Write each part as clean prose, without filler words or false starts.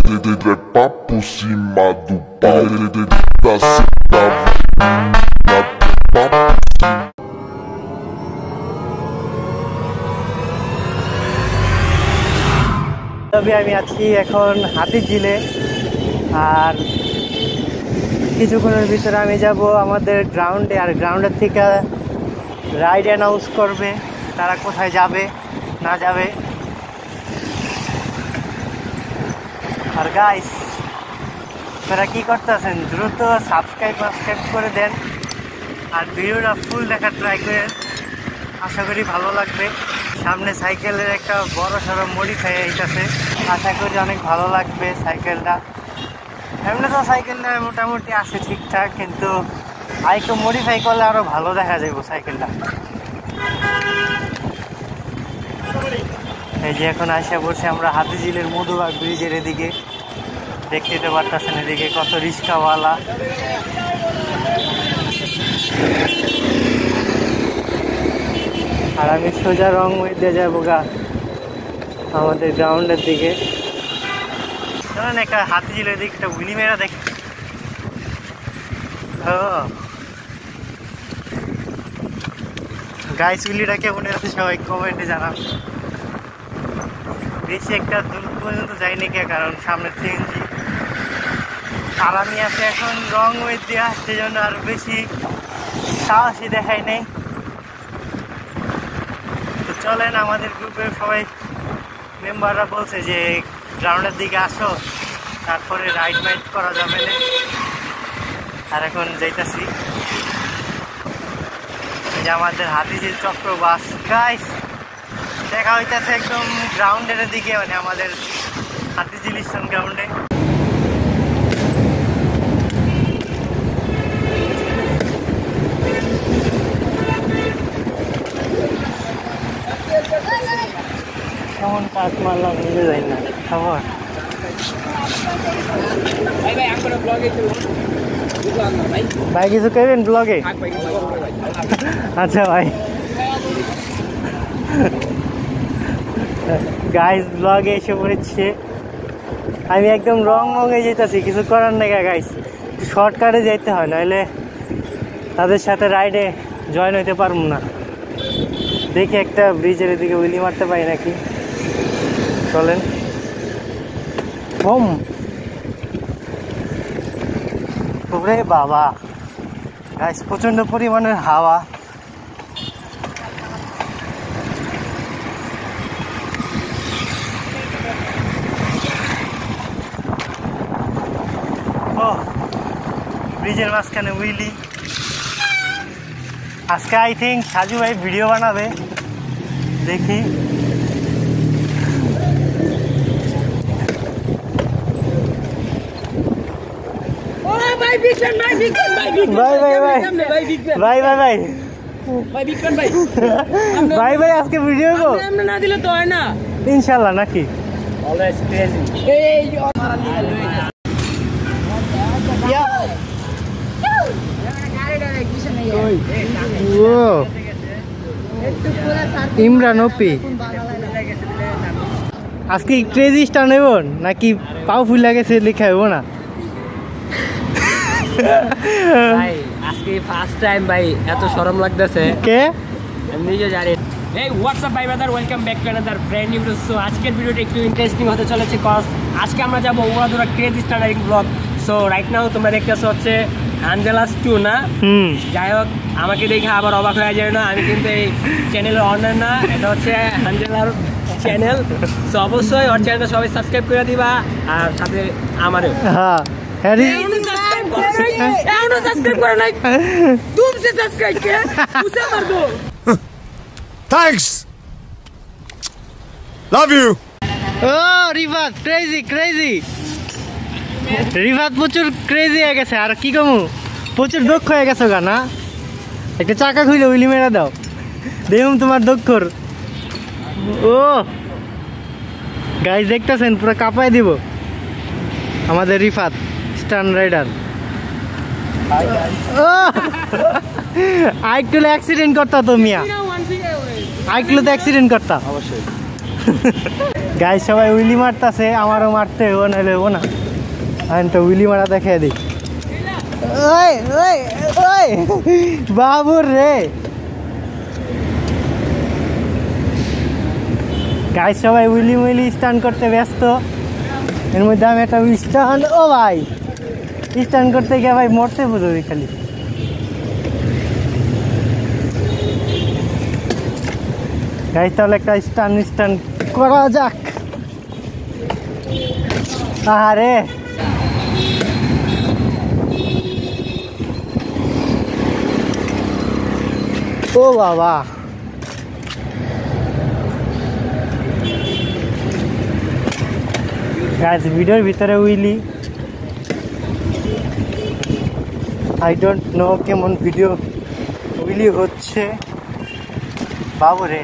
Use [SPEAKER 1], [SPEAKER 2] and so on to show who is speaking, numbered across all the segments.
[SPEAKER 1] Papo cima do pau da cidade.
[SPEAKER 2] তবে আমি আছি এখন হাতিঝিলে, আর কিছুক্ষণের ভিতরে আমি যাব আমাদের গ্রাউন্ডে, আর গ্রাউন্ডের থেকে রাইড অ্যানাউন্স করবে তারা কোথায় যাবে না যাবে। আর গাইস, আপনারা কি করতেছেন, দ্রুত সাবস্ক্রাইব করে দেন আর ভিডিওটা ফুল দেখার ট্রাই করেন, আশা করি ভালো লাগবে। সামনে সাইকেলের একটা বড় সড়ো মডিফাই হইতেছে, আশা করি অনেক ভালো লাগবে সাইকেলটা। এমনি তো সাইকেলটা মোটামুটি আছে ঠিকঠাক, কিন্তু আরেকটু মডিফাই করলে আরো ভালো দেখা যাবে সাইকেলটা। এই যে এখন আসা পড়ছে আমরা হাতিঝিলের মধুবাগ ব্রিজের এদিকে, দেখতে তো পারতেছেন এদিকে কত রিক্সাওয়ালা। আর আমি সোজা রং দিয়ে যাবো গা আমাদের গ্রাউন্ডের দিকে। ধরেন একটা হাতিঝিলের দিকে একটা উইলি মেরা দেখি। গাইস, উইলিটা কেমন আছে সবাই কমেন্টে জানান। বেশি একটা দূর পর্যন্ত যাইনি কে, কারণ সামনে সিএনজি। আর আমি আছি এখন রং ওয়ে দেওয়া, সেজন্য আর বেশি সাহসী দেখাই নেই। তো চলেন, আমাদের গ্রুপের সবাই মেম্বাররা বলছে যে গ্রাউন্ডের দিকে আসো, তারপরে রাইড বাইড করা যাবে না। আর এখন যাইতাছি যে আমাদের হাতিঝিল চক্র বাস। গাইস, দেখা হইতেছে একদম গ্রাউন্ডের দিকে, মানে আমাদের হাতিঝিল স্টেশন গ্রাউন্ডে। কেমন কাজ মারলাম বুঝে যাই না খবর। ভাই কিছু করবেন ব্লগে? আচ্ছা ভাই, গাইস ব্লগে এসে পড়েছে। আমি একদম রঙে যেতেছি, কিছু করার নেই গাইস, শর্টকাটে যেতে হয়, নইলে তাদের সাথে রাইডে জয়েন হইতে পারবো না। দেখি একটা ব্রিজের এদিকে উইলি মারতে পারি নাকি। চলেন। ওরে বাবা গাইস, প্রচন্ড পরিমাণের হাওয়া। ও ব্রিজের মাঝখানে উইলি। আজকে আই থিঙ্ক সাজু ভাই ভিডিও বানাবে, দেখি। ভাই আজকে ভিডিও না দিলে তো হয় না ইনশাল্লাহ, নাকি? ইমরান ওপি আজকে ক্রেজি স্টার নেব নাকি পাও ফুল লাগেছে লেখা হইব না?
[SPEAKER 3] ভাই আজকে ফার্স্ট টাইম ভাই, এত শরম লাগতেছে।
[SPEAKER 2] কে
[SPEAKER 3] আমি নিজে জানি। এই হোয়াটসঅ্যাপ ভাই brother, welcome back to another brand new video. So আজকের ভিডিওটা একটু ইন্টারেস্টিং হতে চলেছে, কজ আজকে আমরা যাবো ওয়াদুরা ক্রেজি স্টার্টারিং ব্লগ। সো রাইট নাও তোমরা দেখতেছো হচ্ছে আঞ্জেলাস 2 না? যাই হোক, আমাকে দেখে আবার অবাক হয়ে যায় না, আমি কিন্তু এই চ্যানেলের অনার না, এটা হচ্ছে আঞ্জেলার চ্যানেল। সো অবশ্যই ওর চ্যানেলটা সবাই সাবস্ক্রাইব করে দিবা, আর সাথে আমারও।
[SPEAKER 2] হ্যাঁ
[SPEAKER 4] Thanks. Love you.
[SPEAKER 2] Oh, Rifat crazy. Rifat প্রচুর ক্রেজি হয়ে গেছে, আর কি কমু, প্রচুর দক্ষ হয়ে গেছো গা না? একটা চাকা খুলে উইলি মেরা দাও, দেখুন তোমার দক্ষর। ও গাইস, দেখতেছেন পুরো কাঁপায় দিব আমাদের রিফাত স্টান রাইডার। আইকটুলে অ্যাক্সিডেন্ট করতা তো মিয়া, আইকটুলে তো অ্যাক্সিডেন্ট করতা।
[SPEAKER 3] অবশ্যই
[SPEAKER 2] গাইস সবাই উইলি মারতেছে, আমারও মারতে হইব, নাহলে হইব না। আমি তো উইলি মারা দেখিয়ে দিই। ওই ওই ওই বাবুর রে। গাইস সবাই উইলি উইলি স্টান্ট করতে ব্যস্ত, এর মধ্যে আমি একটা স্টান্ট, ও ভাই স্টান্ট করতে গিয়ে ভাই মরতে বুঝি খালি। গাইস তাহলে একটা স্টান্ট করা যাক। আরে ও বাবা, গাইস ভিডিওর ভিতরে উইলি, আই ডোন্ট নো কেমন ভিডিও উইলি হচ্ছে। বাবুরে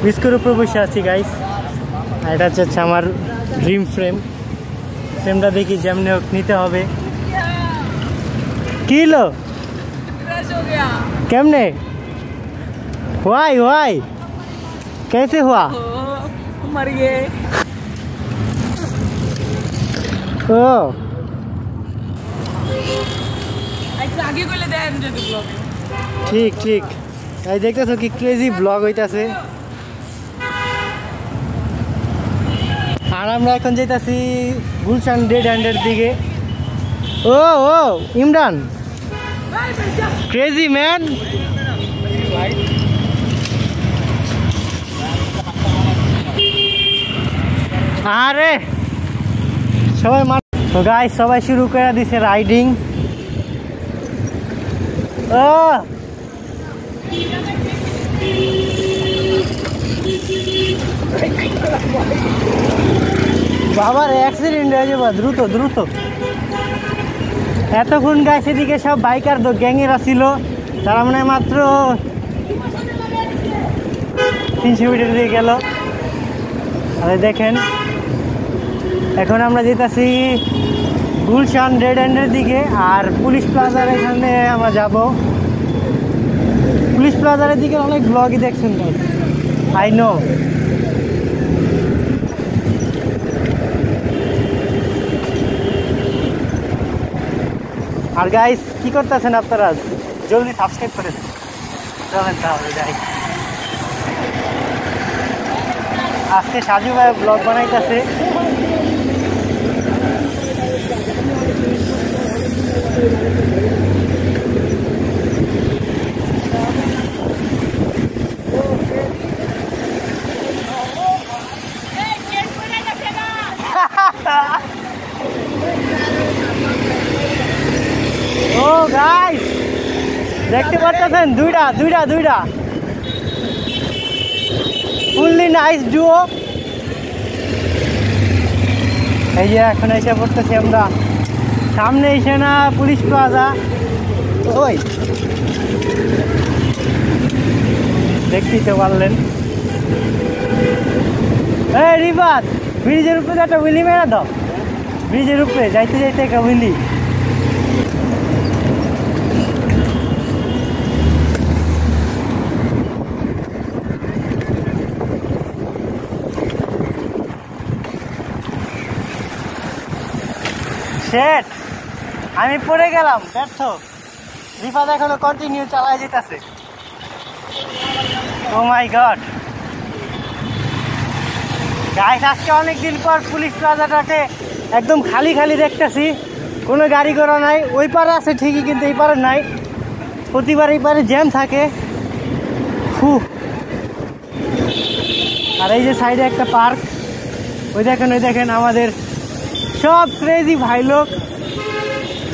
[SPEAKER 2] বিস্কুর উপরে বসে আছি গাইস। এটা হচ্ছে আমার ড্রিম ফ্রেমটা দেখি যেমনি হোক নিতে হবে। কি লো কেমনে, वाई कैसे हुआ?
[SPEAKER 4] मर गए।
[SPEAKER 2] ओ
[SPEAKER 4] आगे को ले दे मुझे तो ब्लॉग।
[SPEAKER 2] ठीक ठीक, देखते कि क्रेजी ब्लॉग হইতাছে। আর আমরা এখন যাইতাছি গুলশান ডেড এন্ডের দিকে। ও ও ইমরান, ক্রেজি ম্যান। আরে সবাই তো গাইস সবাই শুরু করে দিছে রাইডিং। ও বাবার অ্যাক্সিডেন্ট হয়ে যাবে, দ্রুত দ্রুত। এতক্ষণ গাইস এদিকে সব বাইকার গ্যাংয়েরা ছিল, তারা মানে মাত্র 300 মিটার দিয়ে গেল। আরে দেখেন এখন আমরা যেতেছি গুলশান ডেড এন্ডের দিকে, আর পুলিশ প্লাজার এখানে আমরা যাব। পুলিশ প্লাজারের দিকে অনেক ব্লগই দেখছেন ভাই, আই নো। আর গাইস কি করতেছেন আপনারা, জলদি সাবস্ক্রাইব করে দেন। চলেন তাহলে যাই। আজকে সাজু ভাই ব্লগ বানাইতেছে। ও গাইস দেখতে পাচ্ছেন দুইটা ফুললি নাইস ডুও। এই যে এখন এসে পড়তেছি আমরা, সামনে এসে না পুলিশ প্লাজা। ওই দেখতেই তো পারলেন। এই রিফাত, ব্রিজের উপরে একটা উইলি মেরা দাও, ব্রিজের উপরে যাইতে যাইতে একটা উইলি। শেট আমি পড়ে গেলাম, ব্যর্থ। রিফাত এখনো কন্টিনিউ চালায় যেতেছে। ও মাই গড গাইস, আজকে অনেকদিন পর পুলিশ প্লাজাটাতে একদম খালি খালি দেখতেছি, কোনো গাড়ি ঘোড়া নাই। ওই পারে আছে ঠিকই, কিন্তু এই পারে নাই। প্রতিবার এই পারে জ্যাম থাকে। আর এই যে সাইডে একটা পার্ক, ওই দেখেন আমাদের সব ক্রেজি ভাই লোক,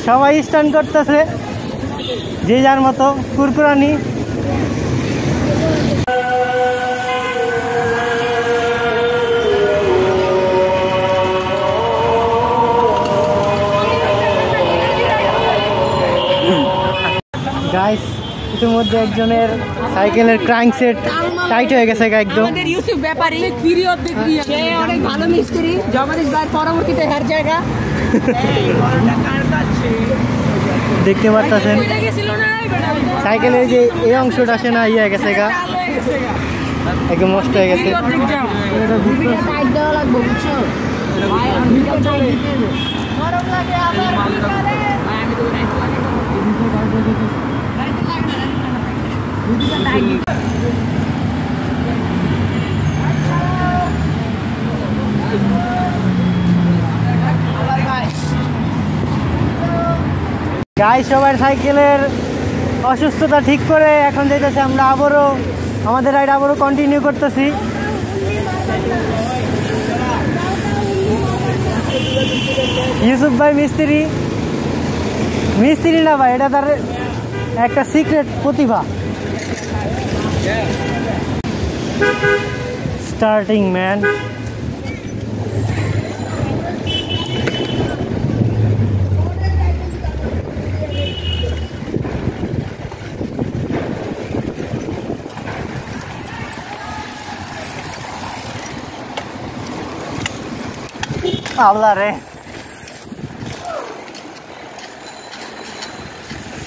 [SPEAKER 2] সবাই স্টান্ট করতেছে যে যার মতো কুরকুরানি। গাইস ইতিমধ্যে একজনের সাইকেলের ক্র্যাঙ্ক সেট টাইট হয়ে গেছে একদম।
[SPEAKER 4] আমাদের ইউসুফ ব্যাপারী ভিডিও দেখি, সে অনেক ভালো মিস্ত্রি, জগদীশ ভাই পরবর্তীতে হার জায়গা।
[SPEAKER 2] দেখতে পারতেছেন সাইকেলের যে এই অংশটা আসে না ইয়ে গেছে গা একদম নষ্ট হয়ে গেছে। গাই সবার সাইকেলের অসুস্থতা ঠিক করে এখন যেতেছে আমরা আবারও আমাদের রাইড আবারও কন্টিনিউ করতেছি। ইউসুফ ভাই মিস্ত্রি না ভাই, এটা তার একটা সিক্রেট প্রতিভা। Starting man. আল্লাহ রে,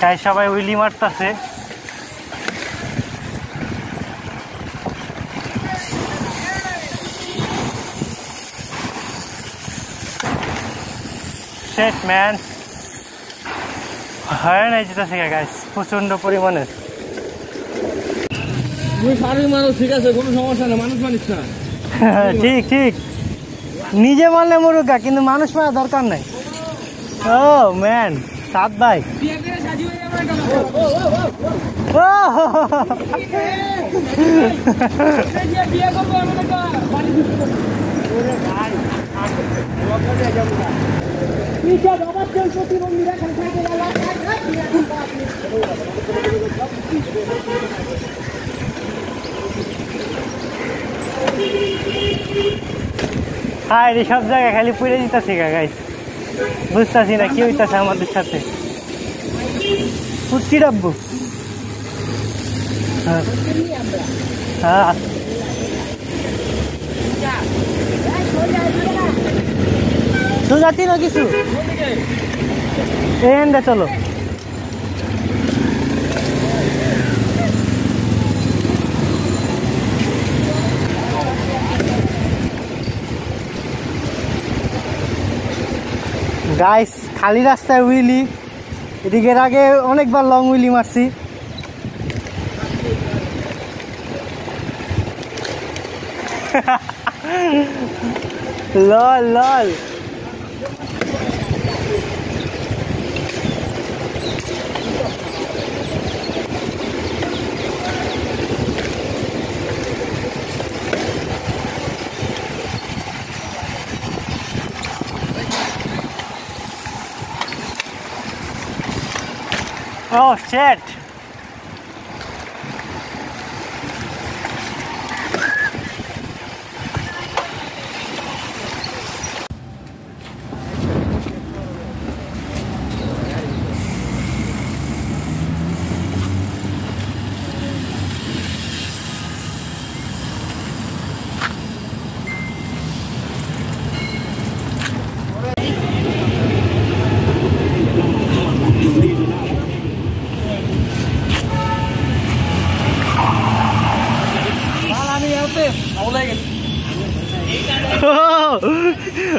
[SPEAKER 2] তাই সবাই উইলি মারতেছে। শেট ম্যান, হয়রান হয়ে যেতেছে গাইস প্রচন্ড পরিমাণে।
[SPEAKER 3] ঠিক আছে, কোনো সমস্যা না, মানুষ মানিস না।
[SPEAKER 2] ঠিক ঠিক, নিজে মারলে মরুকা, কিন্তু মানুষ মারা দরকার নাই। ও ম্যান, সাত ভাই হাই রে, সব জায়গায় খালি পুড়ে দিতেছি গাইস, বুঝতেছি না কি হইতেছে আমাদের সাথে। ফুটকি ডাব্বু, হ্যাঁ তো যাচ্ছি না কিছু, এন্ডে চলো। গাইস খালি রাস্তায় উইলি, এদিকের আগে অনেকবার লং উইলি মারছি। লল লল, oh shit.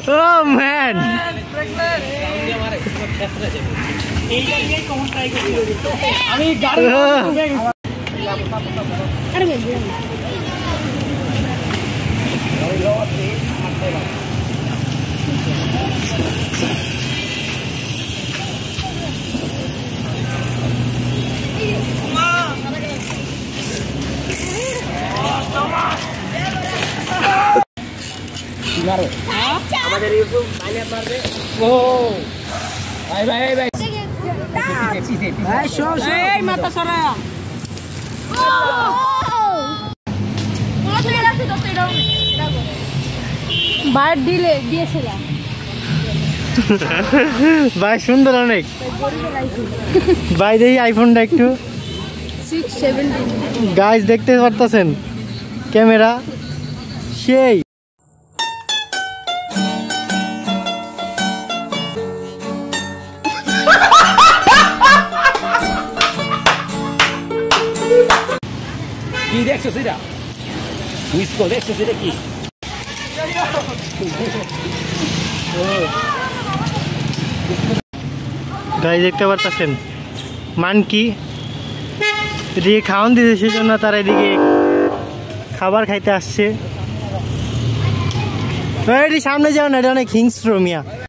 [SPEAKER 2] Oh man.
[SPEAKER 3] আমাদের ইউটিউব বাইরে মারবে। ও ভাই ভাই ভাই ভাই, শো শো, এই মাথা সরা।
[SPEAKER 4] বাইর দিয়েছিলাম
[SPEAKER 2] ভাই সুন্দর অনেক ভাই, দেখি আইফোনটা একটু।
[SPEAKER 4] 617
[SPEAKER 2] গাইস দেখতে পারতেছেন ক্যামেরা সেই।
[SPEAKER 3] দেখছো সেটা উইস্কো দেখছো সেটা কি
[SPEAKER 2] গাইস দেখতে পারতেছেন মানকি এদিকে খাওয়ান দিতে সেজন্য তারা এদিকে খাবার খাইতে আসছে। এটি সামনে যাও না, এটা অনেক হিংস্র মিয়া।